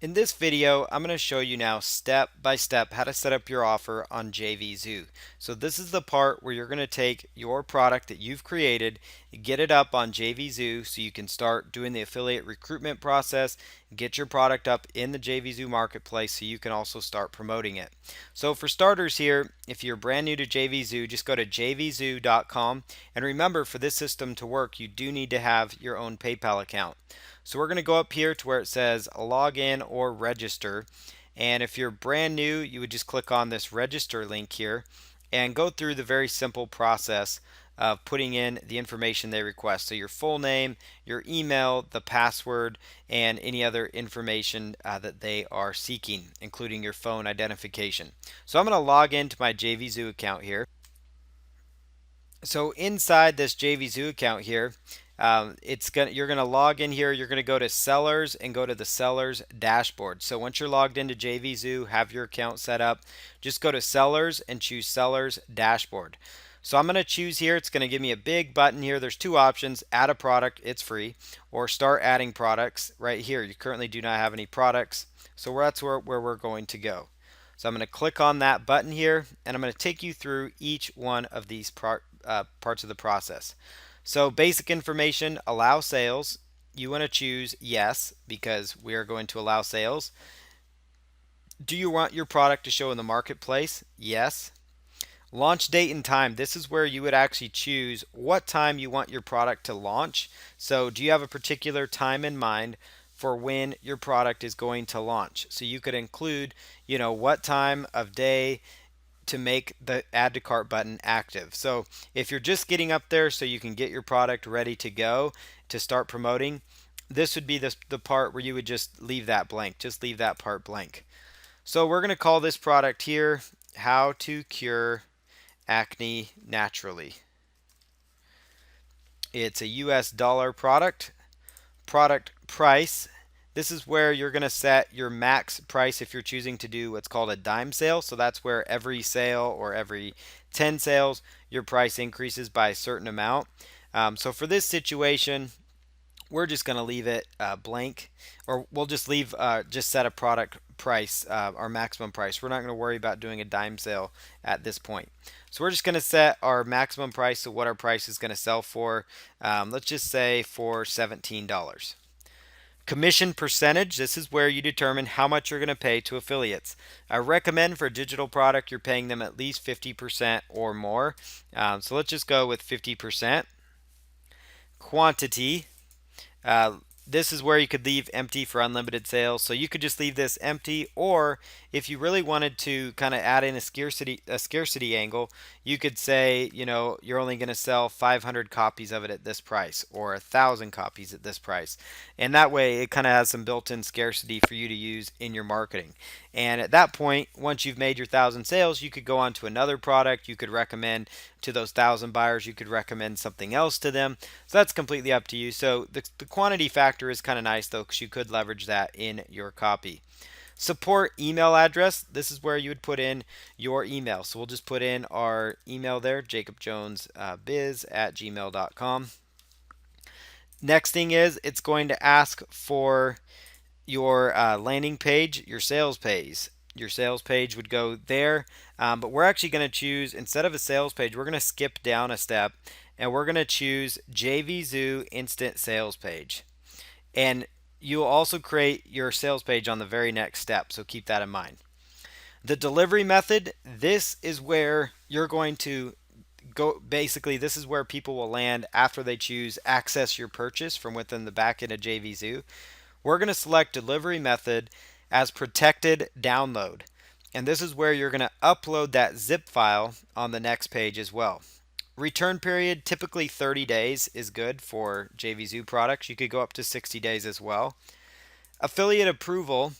In this video, I'm going to show you now step by step how to set up your offer on JVZoo. So this is the part where you're going to take your product that you've created, get it up on JVZoo so you can start doing the affiliate recruitment process, get your product up in the JVZoo marketplace so you can also start promoting it. So for starters here, if you're brand new to JVZoo, just go to jvzoo.com, and remember, for this system to work, you do need to have your own PayPal account. So we're going to go up here to where it says login or register. And if you're brand new, you would just click on this register link here and go through the very simple process of putting in the information they request. So your full name, your email, the password, and any other information that they are seeking, including your phone identification. So I'm going to log into my JVZoo account here. So inside this JVZoo account here, you're gonna log in here. You're gonna go to sellers and go to the sellers dashboard. So once you're logged into JVZoo, have your account set up, just go to sellers and choose sellers dashboard. So I'm gonna choose here. It's gonna give me a big button here. There's two options: add a product, it's free, or start adding products. Right here, you currently do not have any products, so that's where we're going to go. So I'm going to click on that button here, and I'm going to take you through each one of these parts of the process. So basic information, allow sales. You want to choose yes because we are going to allow sales. Do you want your product to show in the marketplace? Yes. Launch date and time. This is where you would actually choose what time you want your product to launch. So do you have a particular time in mind for when your product is going to launch? So you could include, what time of day to make the add to cart button active. So if you're just getting up there so you can get your product ready to go to start promoting, this would be the part where you would just leave that blank. Just leave that part blank. So we're going to call this product here how to cure acne naturally. It's a US dollar product. Product price. This is where you're going to set your max price if you're choosing to do what's called a dime sale. So that's where every sale or every 10 sales, your price increases by a certain amount. So for this situation, we're just going to leave it blank, or we'll just just set a product price, our maximum price. We're not going to worry about doing a dime sale at this point. So we're just going to set our maximum price, so what our price is going to sell for. Let's just say for $17. Commission percentage, this is where you determine how much you're going to pay to affiliates. I recommend for a digital product you're paying them at least 50% or more. So let's just go with 50%. Quantity, uh, this is where you could leave empty for unlimited sales. So you could just leave this empty, or if you really wanted to kind of add in a scarcity angle, you could say, you're only going to sell 500 copies of it at this price, or 1,000 copies at this price. And that way it kind of has some built-in scarcity for you to use in your marketing. And at that point, once you've made your 1,000 sales, you could go on to another product. You could recommend to those 1,000 buyers, you could recommend something else to them. So that's completely up to you. So the quantity factor is kind of nice though, because you could leverage that in your copy. Support email address. This is where you would put in your email. So we'll just put in our email there, jacobjonesbiz@gmail.com. Next thing is it's going to ask for your landing page, your sales page. Your sales page would go there, but we're actually going to choose, instead of a sales page, we're going to skip down a step and we're going to choose JVZoo Instant Sales Page. And you'll also create your sales page on the very next step, so keep that in mind. The delivery method, this is where you're going to go. Basically, this is where people will land after they choose access your purchase from within the backend of JVZoo. We're going to select delivery method as protected download. And this is where you're going to upload that zip file on the next page as well. Return period, typically 30 days is good for JVZoo products. You could go up to 60 days as well. Affiliate approval,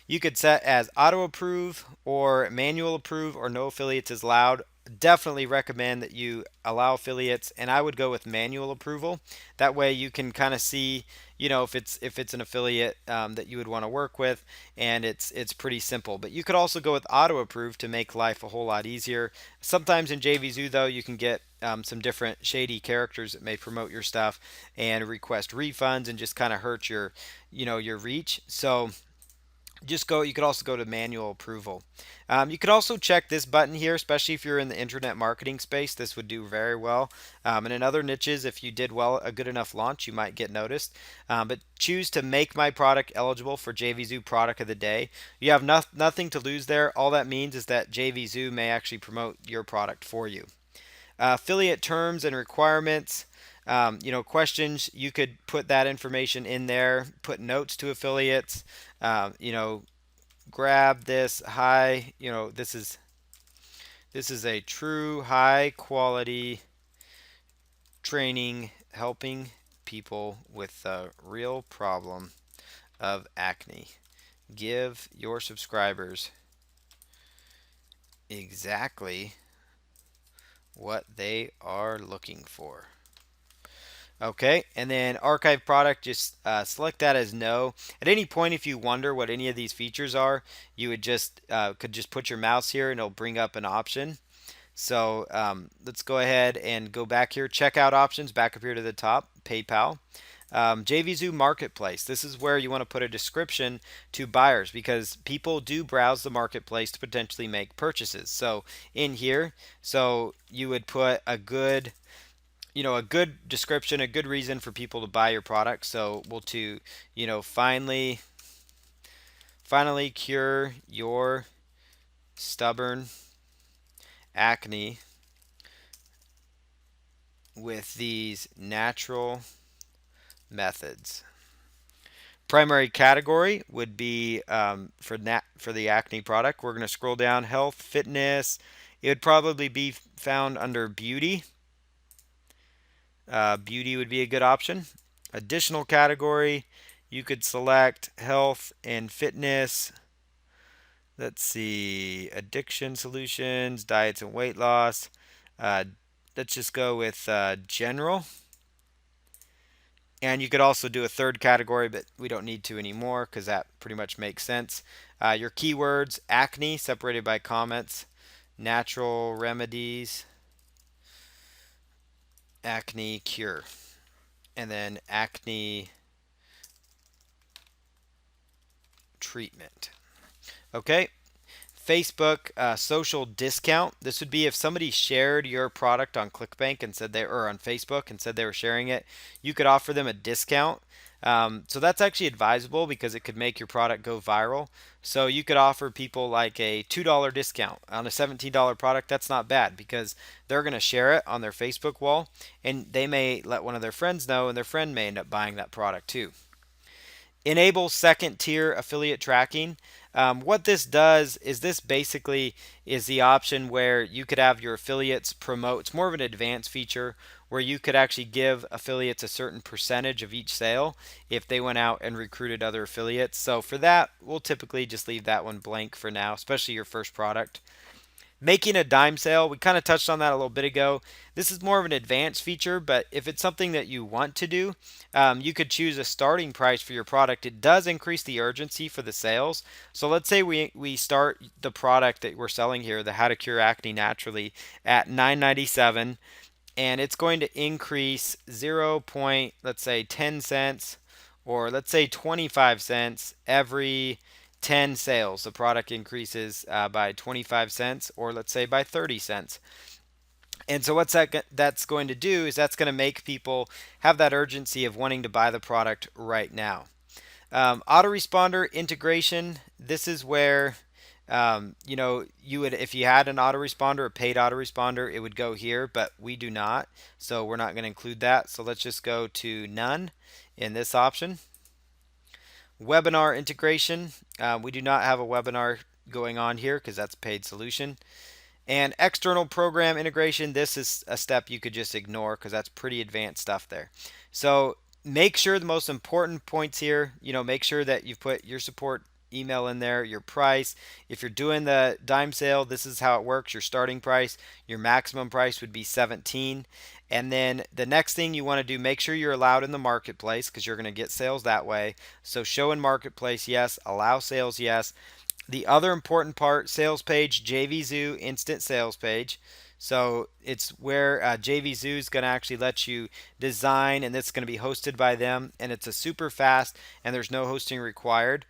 you could set as auto approve or manual approve, or no affiliates is allowed. Definitely recommend that you allow affiliates, and I would go with manual approval. That way you can kind of see, if it's an affiliate that you would want to work with, and it's pretty simple. But you could also go with auto approve to make life a whole lot easier. Sometimes in JVZoo though, you can get some different shady characters that may promote your stuff and request refunds and just kind of hurt your reach. So just go. You could also go to manual approval. You could also check this button here, especially if you're in the internet marketing space. This would do very well. And in other niches, if you did well a good enough launch, you might get noticed. But choose to make my product eligible for JVZoo product of the day. You have nothing to lose there. All that means is that JVZoo may actually promote your product for you. Affiliate terms and requirements. Questions, you could put that information in there, put notes to affiliates, um, you know, grab this high, this is a true high quality training helping people with the real problem of acne. Give your subscribers exactly what they are looking for. Okay, and then archive product, just select that as no. At any point, if you wonder what any of these features are, you would just could just put your mouse here and it'll bring up an option. So let's go ahead and go back here. Checkout options, back up here to the top, PayPal. JVZoo Marketplace. This is where you want to put a description to buyers because people do browse the marketplace to potentially make purchases. So in here, so you would put a good description, a good reason for people to buy your product. So we'll to, finally cure your stubborn acne with these natural methods. Primary category would be for the acne product. We're going to scroll down, health, fitness. It would probably be found under beauty. Beauty would be a good option. Additional category, you could select health and fitness. Let's see, addiction solutions, diets and weight loss. Uh, let's just go with general. And you could also do a third category, but we don't need to anymore because that pretty much makes sense. Your keywords, acne, separated by comments, natural remedies, acne cure, and then acne treatment. Okay, Facebook social discount. This would be if somebody shared your product on ClickBank and said or on Facebook and said they were sharing it, you could offer them a discount. So that's actually advisable because it could make your product go viral. So you could offer people like a $2 discount on a $17 product. That's not bad because they're going to share it on their Facebook wall and they may let one of their friends know and their friend may end up buying that product too. Enable second tier affiliate tracking. What this does is this basically is the option where you could have your affiliates promote. It's more of an advanced feature where you could actually give affiliates a certain percentage of each sale if they went out and recruited other affiliates. So for that, we'll typically just leave that one blank for now, especially your first product. Making a dime sale, we kind of touched on that a little bit ago. This is more of an advanced feature, but if it's something that you want to do, you could choose a starting price for your product. It does increase the urgency for the sales. So let's say we start the product that we're selling here, the How to Cure Acne Naturally, at $9.97, and it's going to increase 0. Let's say 10 cents, or let's say 25 cents every 10 sales. The product increases by 25 cents, or let's say by 30 cents. And so that's going to do is that's going to make people have that urgency of wanting to buy the product right now. Autoresponder integration. This is where you would, if you had an autoresponder, a paid autoresponder, it would go here, but we do not, so we're not going to include that. So let's just go to none in this option. Webinar integration. We do not have a webinar going on here because that's a paid solution. And external program integration, this is a step you could just ignore because that's pretty advanced stuff there. So make sure the most important points here, make sure that you put your support email in there, your price. If you're doing the dime sale, this is how it works. Your starting price, your maximum price would be 17. And then the next thing you want to do, make sure you're allowed in the marketplace because you're going to get sales that way. So show in marketplace, yes. Allow sales, yes. The other important part, sales page, JVZoo instant sales page. So it's where JVZoo is going to actually let you design, and it's going to be hosted by them, and it's a super fast, and there's no hosting required.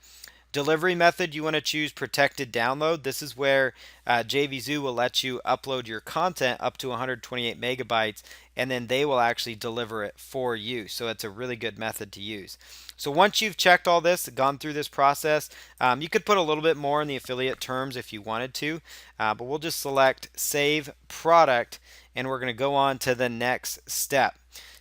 Delivery method, you want to choose protected download. This is where JVZoo will let you upload your content up to 128 megabytes, and then they will actually deliver it for you. So it's a really good method to use. So once you've checked all this, gone through this process, you could put a little bit more in the affiliate terms if you wanted to, but we'll just select Save Product, and we're going to go on to the next step.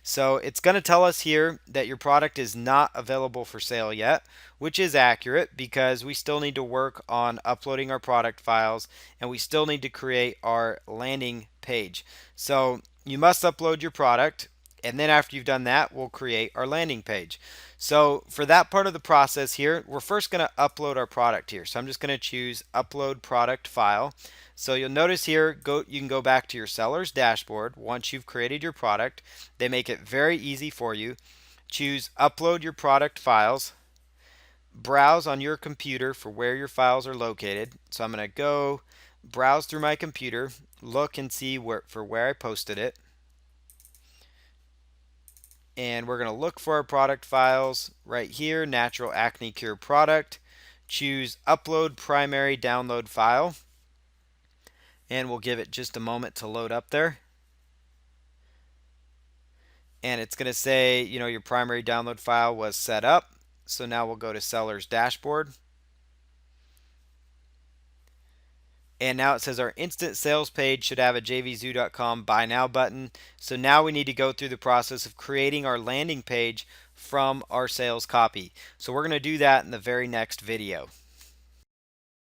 So it's going to tell us here that your product is not available for sale yet, which is accurate because we still need to work on uploading our product files and we still need to create our landing page. So you must upload your product, and then after you've done that, we'll create our landing page. So for that part of the process here, we're first going to upload our product here. So I'm just going to choose Upload Product File. So you'll notice here, you can go back to your seller's dashboard once you've created your product. They make it very easy for you. Choose Upload Your Product Files. Browse on your computer for where your files are located. So I'm going to go browse through my computer, look and see where I posted it. And we're going to look for our product files right here, Natural Acne Cure Product. Choose Upload Primary Download File. And we'll give it just a moment to load up there. And it's going to say, your primary download file was set up. So now we'll go to Seller's Dashboard. And now it says our instant sales page should have a jvzoo.com buy now button. So now we need to go through the process of creating our landing page from our sales copy. So we're going to do that in the very next video.